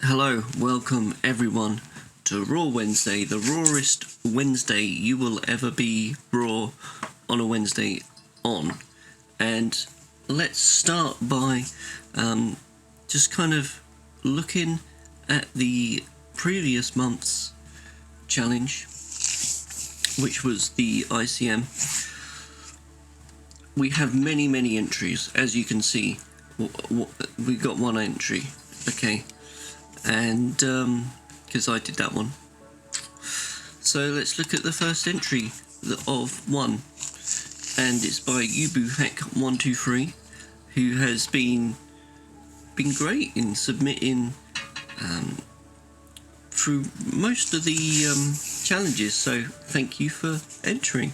Hello, welcome everyone to Raw Wednesday, the rawest Wednesday you will ever be raw on a Wednesday on. And let's start by just kind of looking at the previous month's challenge, which was the ICM. We have many entries, as you can see. We got one entry, okay, and because I did that one. So let's look at the first entry of one, and it's by Ubuhack123, who has been great in submitting through most of the challenges, so thank you for entering.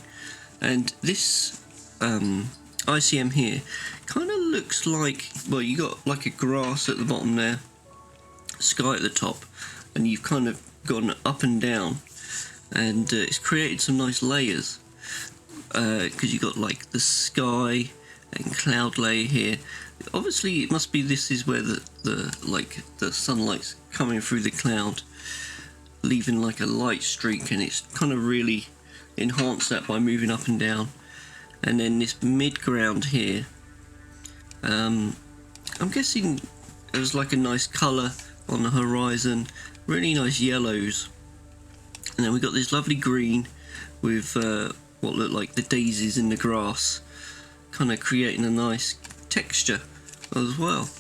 And this ICM here kind of looks like, well, you got like a grass at the bottom there, sky at the top, and you've kind of gone up and down, and it's created some nice layers because you got like the sky and cloud layer here. Obviously it must be, this is where the sunlight's coming through the cloud, leaving like a light streak, and it's kind of really enhanced that by moving up and down. And then this mid ground here, I'm guessing it was like a nice colour on the horizon, really nice yellows, and then we got this lovely green with what looked like the daisies in the grass, kind of creating a nice texture as well.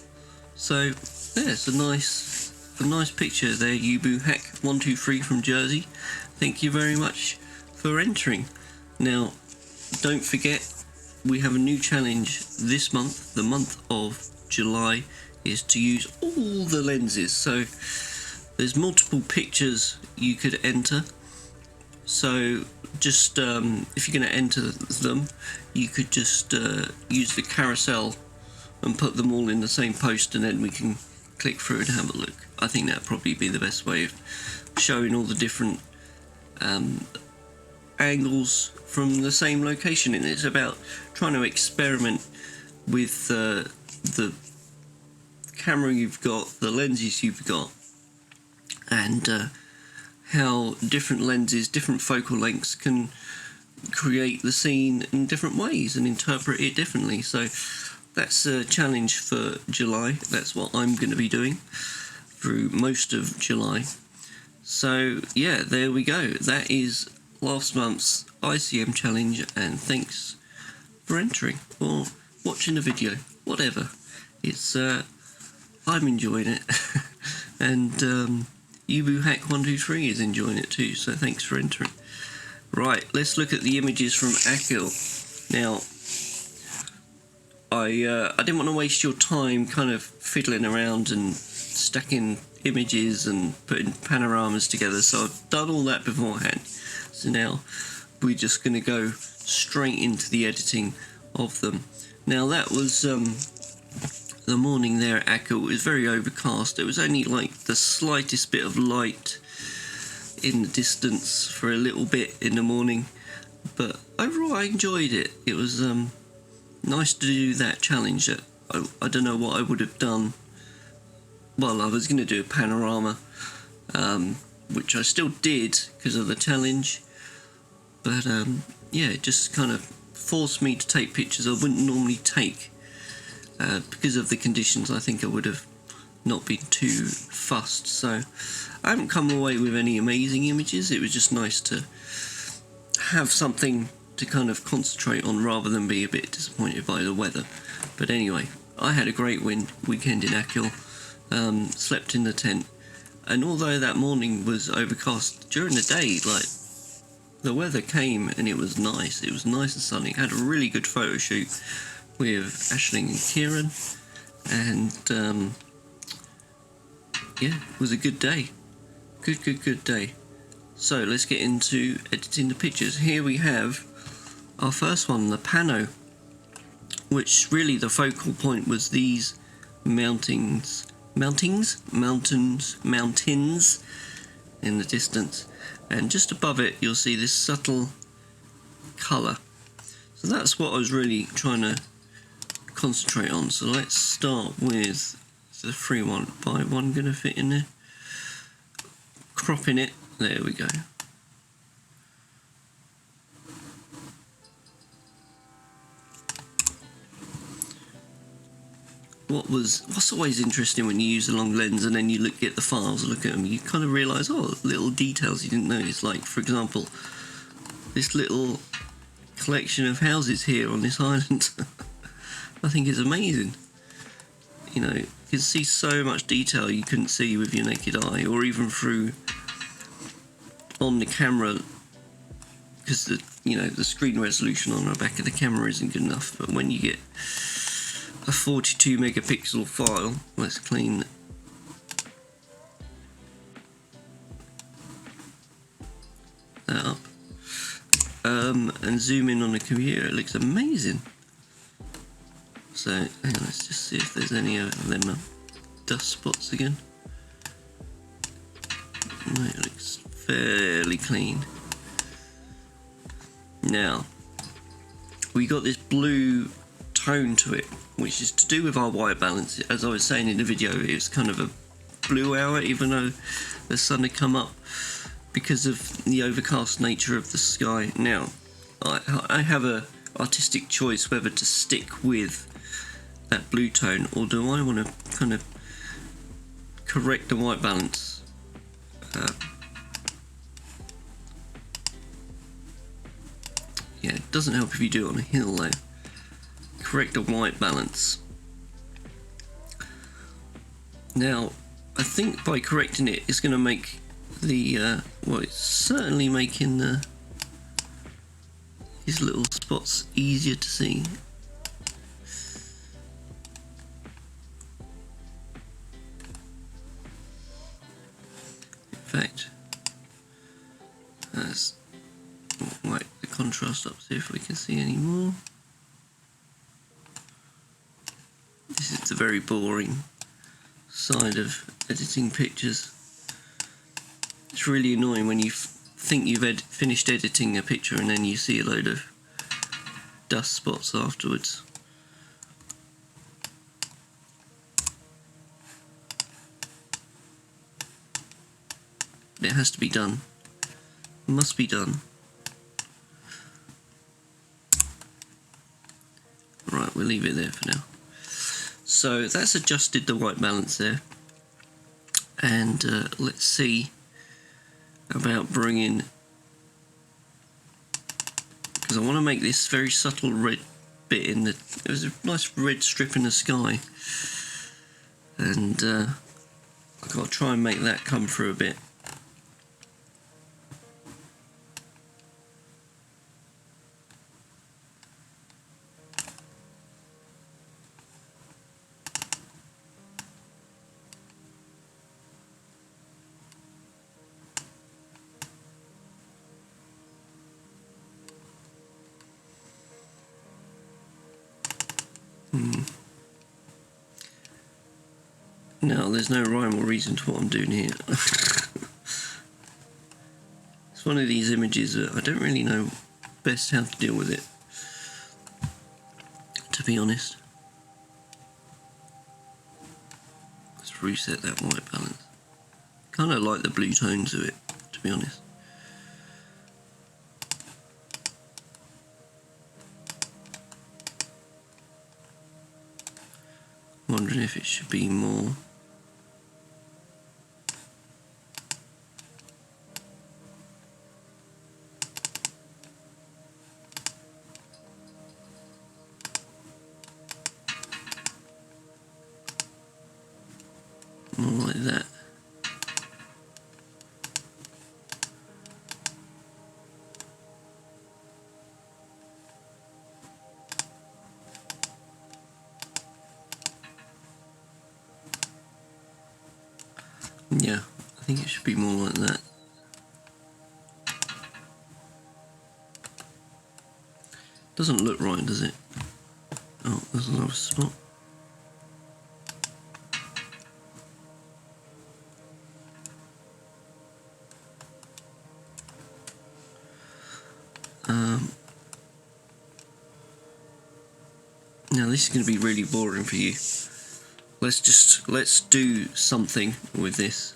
So there's a nice picture there, Ubuhack123 from Jersey. Thank you very much for entering. Now, don't forget, we have a new challenge this month. The month of July is to use all the lenses. So there's multiple pictures you could enter. So just if you're going to enter them, you could just use the carousel and put them all in the same post, and then we can click through and have a look. I think that'd probably be the best way of showing all the different angles from the same location. And it's about trying to experiment with the camera you've got, the lenses you've got, and how different lenses, different focal lengths can create the scene in different ways and interpret it differently. So that's a challenge for July. That's what I'm going to be doing through most of July. So yeah, there we go. That is last month's ICM challenge, and thanks for entering or watching the video, whatever. It's I'm enjoying it and Ubuhack123 is enjoying it too, so thanks for entering. Right, let's look at the images from Akil. Now, I didn't want to waste your time kind of fiddling around and stacking images and putting panoramas together, so I've done all that beforehand. So now we're just going to go straight into the editing of them. Now that was the morning there at Akil. It was very overcast. It was only like the slightest bit of light in the distance for a little bit in the morning, but overall I enjoyed it. It was nice to do that challenge. That I don't know what I would have done. Well, I was going to do a panorama, which I still did because of the challenge, but yeah, it just kind of forced me to take pictures I wouldn't normally take because of the conditions. I think I would have not been too fussed, so I haven't come away with any amazing images. It was just nice to have something to kind of concentrate on rather than be a bit disappointed by the weather. But anyway, I had a great weekend in Akil. Slept in the tent, and although that morning was overcast, during the day, like, the weather came and it was nice. It was nice and sunny. Had a really good photo shoot with Aisling and Kieran, and yeah, it was a good day. Good day. So let's get into editing the pictures. Here we have our first one, the pano, which really the focal point was these mountains in the distance, and just above it you'll see this subtle colour. So that's what I was really trying to concentrate on. So let's start with the free one. Buy one gonna fit in there? Cropping it. There we go. What's always interesting when you use a long lens and then you look at the files, look at them, you kind of realise, oh, little details you didn't notice. Like, for example, this little collection of houses here on this island. I think is amazing. You know, you can see so much detail you couldn't see with your naked eye, or even through on the camera, because the screen resolution on the back of the camera isn't good enough. But when you get a 42 megapixel file, let's clean that up, and zoom in on the computer, it looks amazing. So hang on, let's just see if there's any of them dust spots again. No, it looks fairly clean. Now we got this blue tone to it, which is to do with our white balance. As I was saying in the video, it's kind of a blue hour, even though the sun had come up, because of the overcast nature of the sky. Now I have a artistic choice whether to stick with that blue tone, or do I want to kind of correct the white balance. Yeah, it doesn't help if you do it on a hill though. Correct the white balance. Now, I think by correcting it, it's going to make the well, it's certainly making these little spots easier to see. In fact, let's wipe the contrast up, see if we can see any more. This is the very boring side of editing pictures. It's really annoying when you think you've finished editing a picture and then you see a load of dust spots afterwards. It has to be done. Must be done. Right, we'll leave it there for now. So that's adjusted the white balance there, and let's see about bringing, because I want to make this very subtle red bit in the, there's a nice red strip in the sky, and I've got to try and make that come through a bit. No, there's no rhyme or reason to what I'm doing here. It's one of these images that I don't really know best how to deal with it, to be honest. Let's reset that white balance. Kind of like the blue tones of it, to be honest. Wondering if it should be more. More like that. Yeah, I think it should be more like that. Doesn't look right, does it? Oh, there's another spot. Now this is going to be really boring for you. let's do something with this.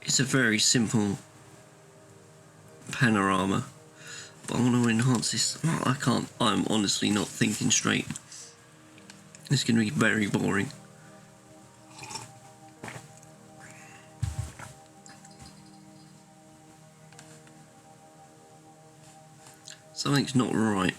It's a very simple panorama, but I want to enhance this. Oh, I can't. I'm honestly not thinking straight. It's going to be very boring. Something's not right.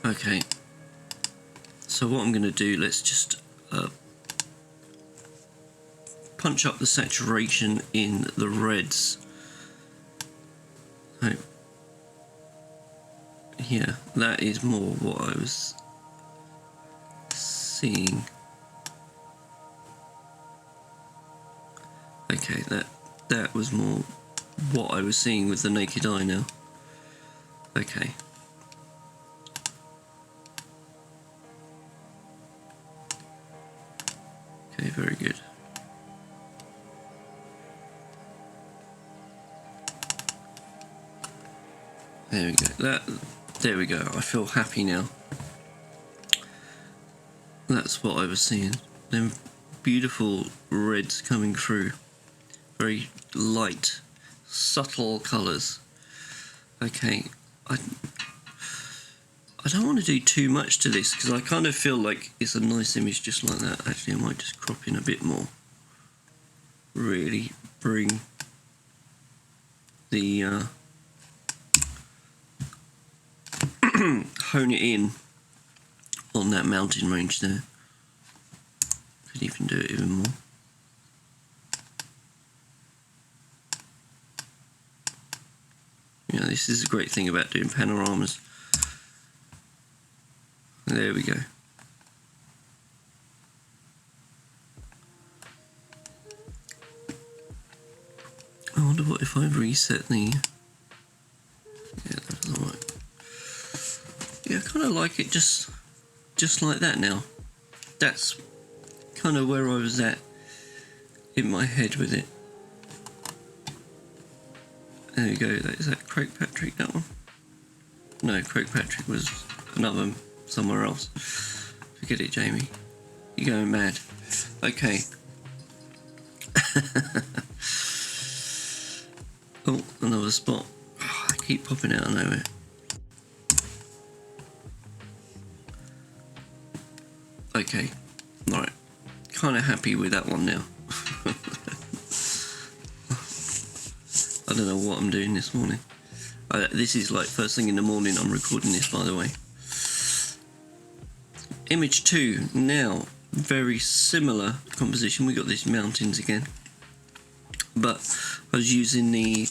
Okay, so what I'm going to do, let's just punch up the saturation in the reds. Oh, yeah, that is more what I was seeing. Okay, that was more what I was seeing with the naked eye now. Okay. Okay, very good. There we go. There we go. I feel happy now. That's what I was seeing. Them beautiful reds coming through. Very light, subtle colours. Okay, I don't want to do too much to this because I kind of feel like it's a nice image just like that. Actually, I might just crop in a bit more. Really bring the hone it in on that mountain range there. Could even do it even more. You know, this is a great thing about doing panoramas. There we go. I wonder what if I reset the... Yeah, that's alright. Yeah, I kind of like it just like that now. That's kind of where I was at in my head with it. There we go. Is that Kirkpatrick, that one? No, Kirkpatrick was another somewhere else. Forget it, Jamie. You're going mad. Okay. Oh, another spot. Oh, I keep popping out of nowhere. Okay, right. Kind of happy with that one now. I don't know what I'm doing this morning. This is like first thing in the morning I'm recording this, by the way. Image 2, now, very similar composition. We got these mountains again. But I was using the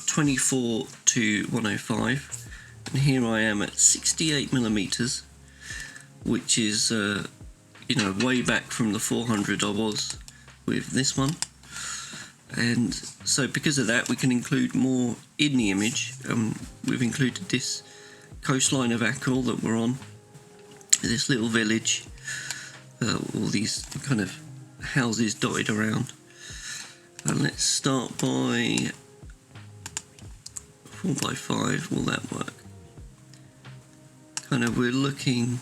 24 to 105. And here I am at 68mm, which is, you know, way back from the 400 I was with this one. And so because of that we can include more in the image. We've included this coastline of Achill that we're on, this little village, all these kind of houses dotted around. And let's start by 4x5, will that work? Kind of, we're looking...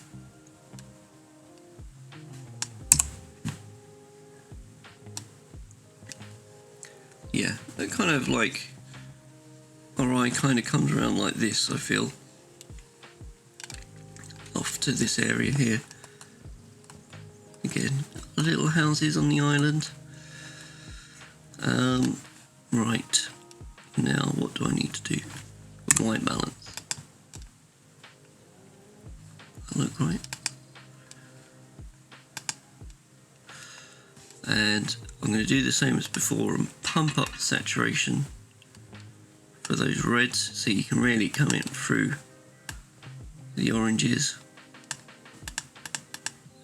Yeah, that kind of like, our eye kind of comes around like this, I feel. Off to this area here. Again, little houses on the island. Right, now what do I need to do? White balance. That look right? and I'm going to do the same as before and pump up the saturation for those reds so you can really come in through the oranges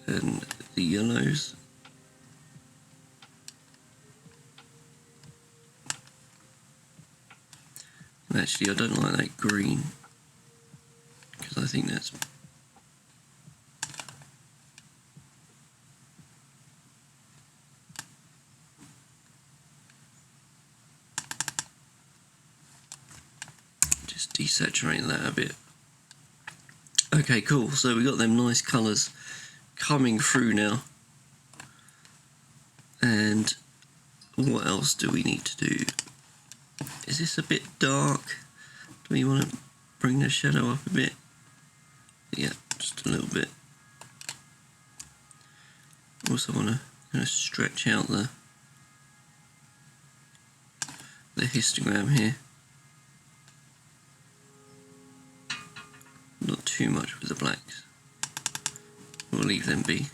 and the yellows. And actually I don't like that green because I think that's just desaturate that a bit. Okay, cool, so we got them nice colours coming through now. And what else do we need to do? Is this a bit dark? Do we want to bring the shadow up a bit? Yeah, just a little bit. Also want to kind of stretch out the histogram here. Not too much with the blacks. We'll leave them be.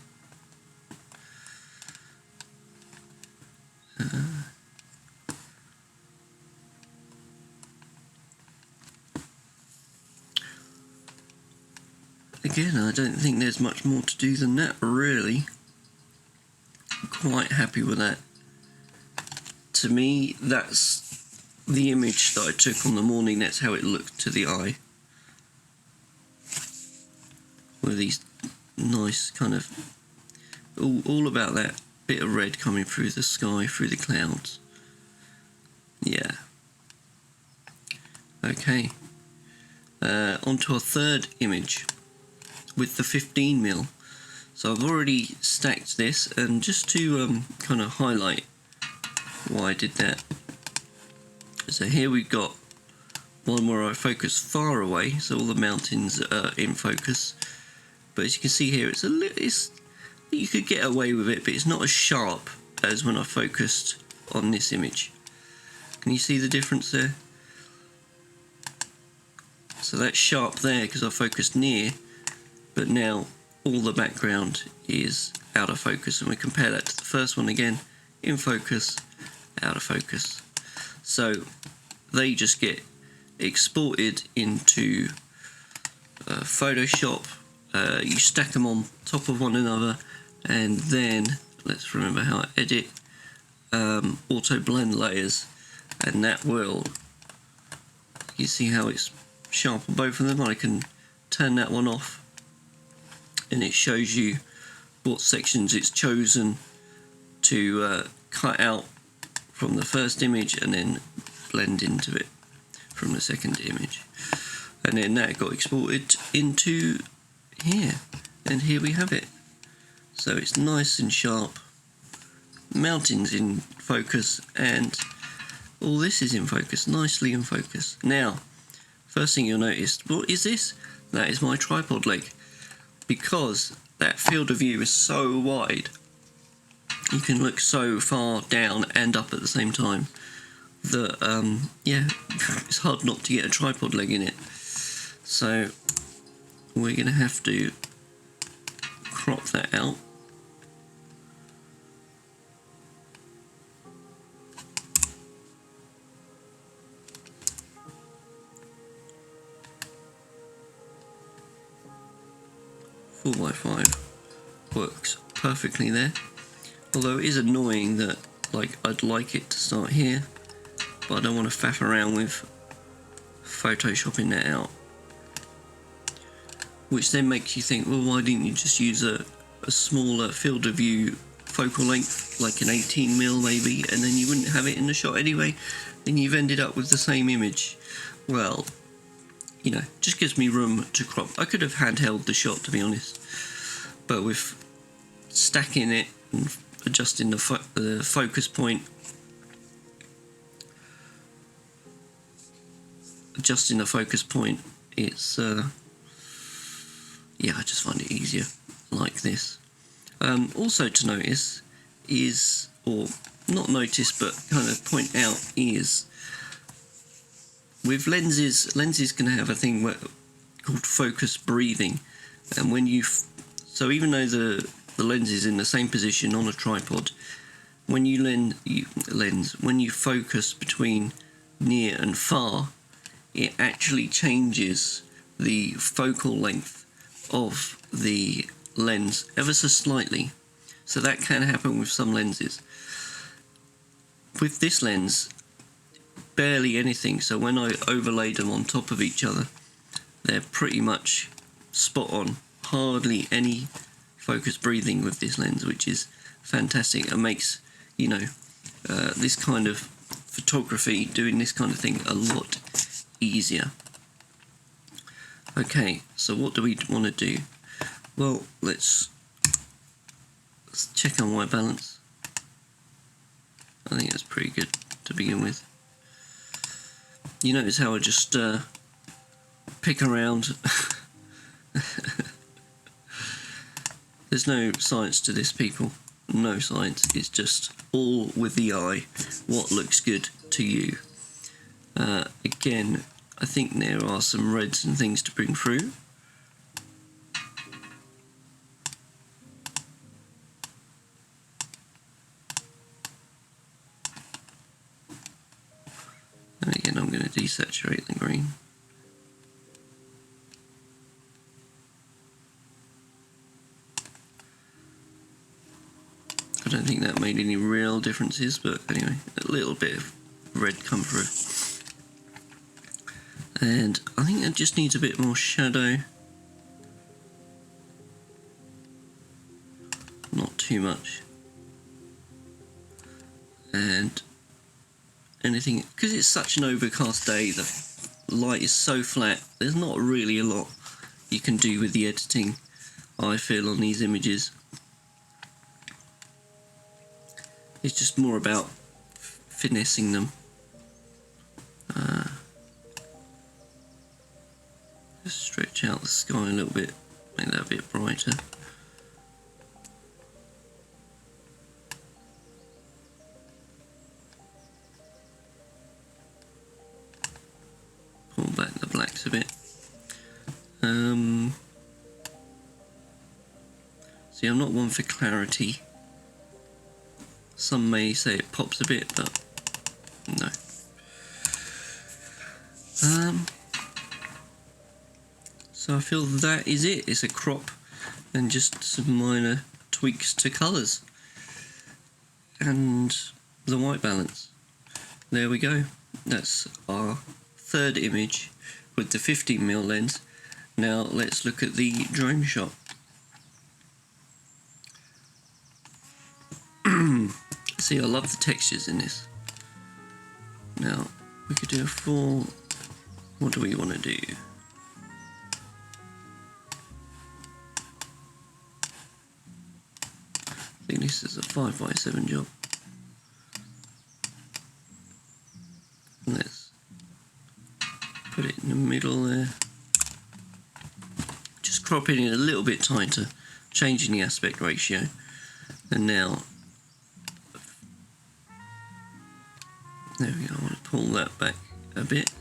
Again, I don't think there's much more to do than that, really. I'm quite happy with that. To me, that's the image that I took on the morning. That's how it looked to the eye. With these nice kind of all about that bit of red coming through the sky, through the clouds. Yeah. Okay. On to our third image with the 15mm. So I've already stacked this, and just to kind of highlight why I did that. So here we've got one where I focus far away, so all the mountains are in focus. But as you can see here, you could get away with it, but it's not as sharp as when I focused on this image. Can you see the difference there? So that's sharp there because I focused near, but now all the background is out of focus, and we compare that to the first one again, in focus, out of focus. So they just get exported into Photoshop. You stack them on top of one another, and then let's remember how I edit, auto blend layers, and that will, you see how it's sharp on both of them. I can turn that one off and it shows you what sections it's chosen to cut out from the first image and then blend into it from the second image. And then that got exported into here, and here we have it. So it's nice and sharp, mountains in focus, and all this is in focus, nicely in focus. Now, first thing you'll notice, what is this? That is my tripod leg, because that field of view is so wide. You can look so far down and up at the same time that, yeah, it's hard not to get a tripod leg in it. So we're going to have to crop that out. Four by 5 works perfectly there. Although it is annoying that, like, I'd like it to start here, but I don't want to faff around with photoshopping that out. Which then makes you think, well, why didn't you just use a smaller field of view focal length, like an 18mm maybe, and then you wouldn't have it in the shot anyway, and you've ended up with the same image. Well, you know, just gives me room to crop. I could have handheld the shot, to be honest, but with stacking it and adjusting the focus point, it's yeah, I just find it easier like this. Also to notice is, or not notice but kind of point out, is with lenses can have a thing called focus breathing, and when you so even though the lens is in the same position on a tripod, when you when you focus between near and far, it actually changes the focal length of the lens ever so slightly. So that can happen with some lenses. With this lens, barely anything. So when I overlay them on top of each other, they're pretty much spot on. Hardly any focus breathing with this lens, which is fantastic. It makes, you know, this kind of photography, doing this kind of thing, a lot easier. Okay, so what do we want to do? Well, let's check on white balance. I think that's pretty good to begin with. You notice how I just pick around. There's no science to this, people. No science. It's just all with the eye. What looks good to you. Again, I think there are some reds and things to bring through. And again, I'm going to desaturate the green. I don't think that made any real differences, but anyway, a little bit of red come through. And I think it just needs a bit more shadow. Not too much. And anything, because it's such an overcast day, the light is so flat, there's not really a lot you can do with the editing, I feel, on these images. It's just more about finessing them. Just stretch out the sky a little bit, make that a bit brighter. Pull back the blacks a bit. See, I'm not one for clarity. Some may say it pops a bit, but no. So I feel that is it. It's a crop and just some minor tweaks to colours. And the white balance. There we go. That's our third image with the 15mm lens. Now let's look at the drone shot. See, I love the textures in this. Now we could do a full. What do we want to do? I think this is a 5x7 job. Let's put it in the middle there. Just cropping it a little bit tighter, changing the aspect ratio. And now, there we go, I want to pull that back a bit.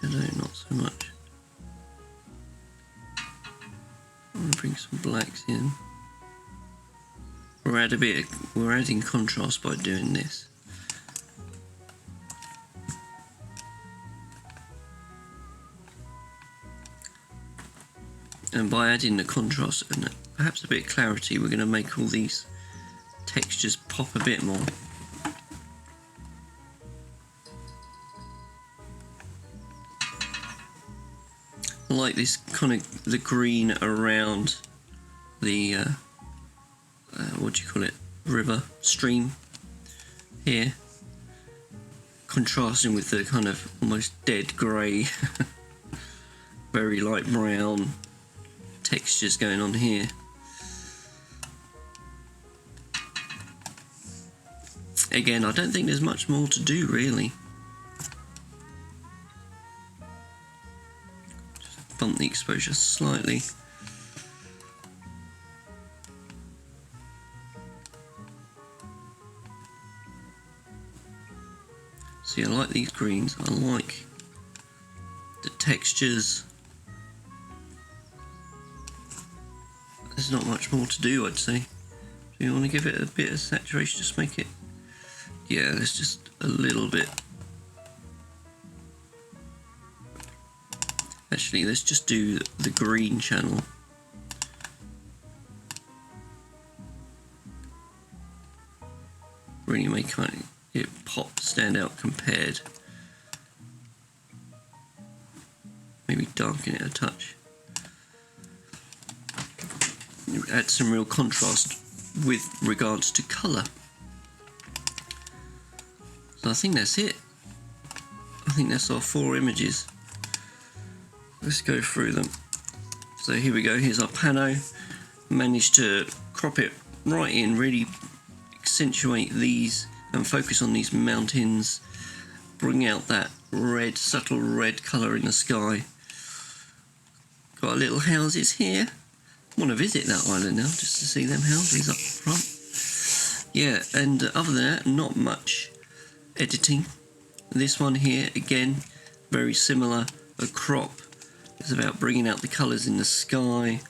Shadow, not so much. I want to bring some blacks in. We're adding contrast by doing this. And by adding the contrast and perhaps a bit of clarity, we're going to make all these textures pop a bit more. I like this kind of the green around the what do you call it, river, stream here, contrasting with the kind of almost dead grey very light brown textures going on here. Again, I don't think there's much more to do really. Just bump the exposure slightly. See, I like these greens. I like the textures. This there's not much more to do, I'd say. So you want to give it a bit of saturation, just make it, yeah, there's just a little bit. Actually, let's just do the green channel. Really make it pop, stand out compared. Maybe darken it a touch. Add some real contrast with regards to colour. So I think that's it. I think that's our 4 images. Let's go through them. So here we go, here's our pano. Managed to crop it right in, really accentuate these and focus on these mountains. Bring out that red, subtle red colour in the sky. Got our little houses here. Want to visit that island now just to see them houses up front. Yeah, and other than that, not much editing. This one here, again, very similar, a crop. It's about bringing out the colours in the sky.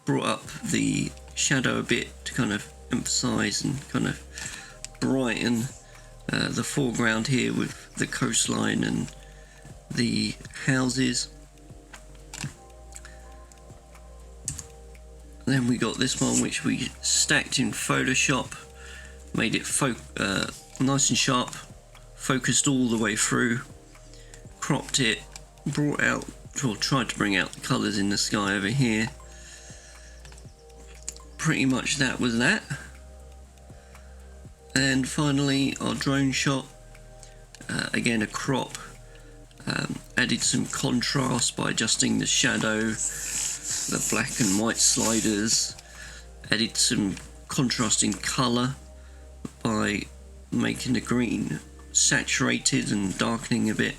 Brought up the shadow a bit to kind of emphasise and kind of brighten the foreground here with the coastline and the houses. Then we got this one which we stacked in Photoshop, made it nice and sharp, focused all the way through, cropped it, brought out, or tried to bring out the colours in the sky over here. Pretty much that was that. And finally our drone shot, again a crop, added some contrast by adjusting the shadow, the black and white sliders, added some contrasting colour by making the green saturated and darkening a bit,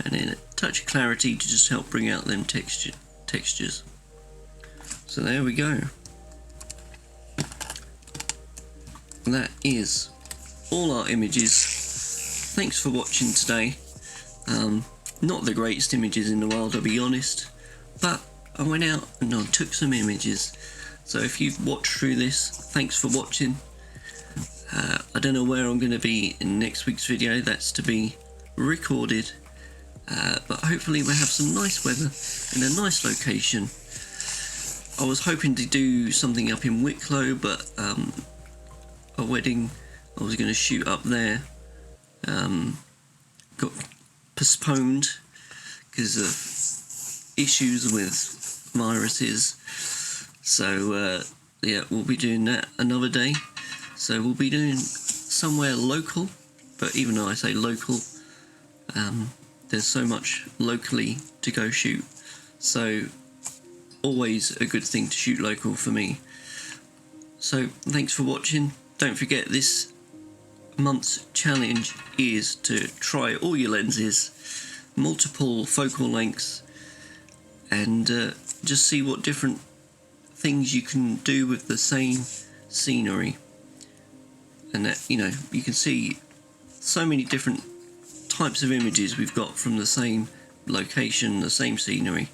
and then a touch of clarity to just help bring out them textures. So there we go. That is all our images. Thanks for watching today. Not the greatest images in the world, I'll be honest, but I went out and I took some images. So if you've watched through this, thanks for watching. I don't know where I'm going to be in next week's video, that's to be recorded, but hopefully we'll have some nice weather in a nice location. I was hoping to do something up in Wicklow, but a wedding I was going to shoot up there got postponed because of issues with viruses. So yeah, we'll be doing that another day. So we'll be doing somewhere local, but even though I say local, there's so much locally to go shoot, so always a good thing to shoot local for me. So thanks for watching. Don't forget, this month's challenge is to try all your lenses, multiple focal lengths, and just see what different things you can do with the same scenery. And that, you know, you can see so many different types of images we've got from the same location, the same scenery,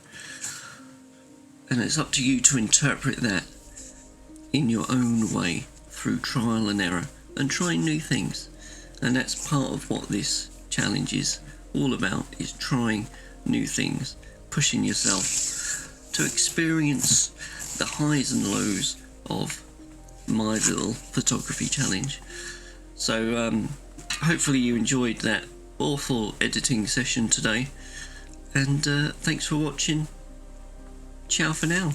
and it's up to you to interpret that in your own way through trial and error and trying new things. And that's part of what this challenge is all about, is trying new things, pushing yourself to experience the highs and lows of my little photography challenge. So hopefully you enjoyed that awful editing session today, and thanks for watching. Ciao for now.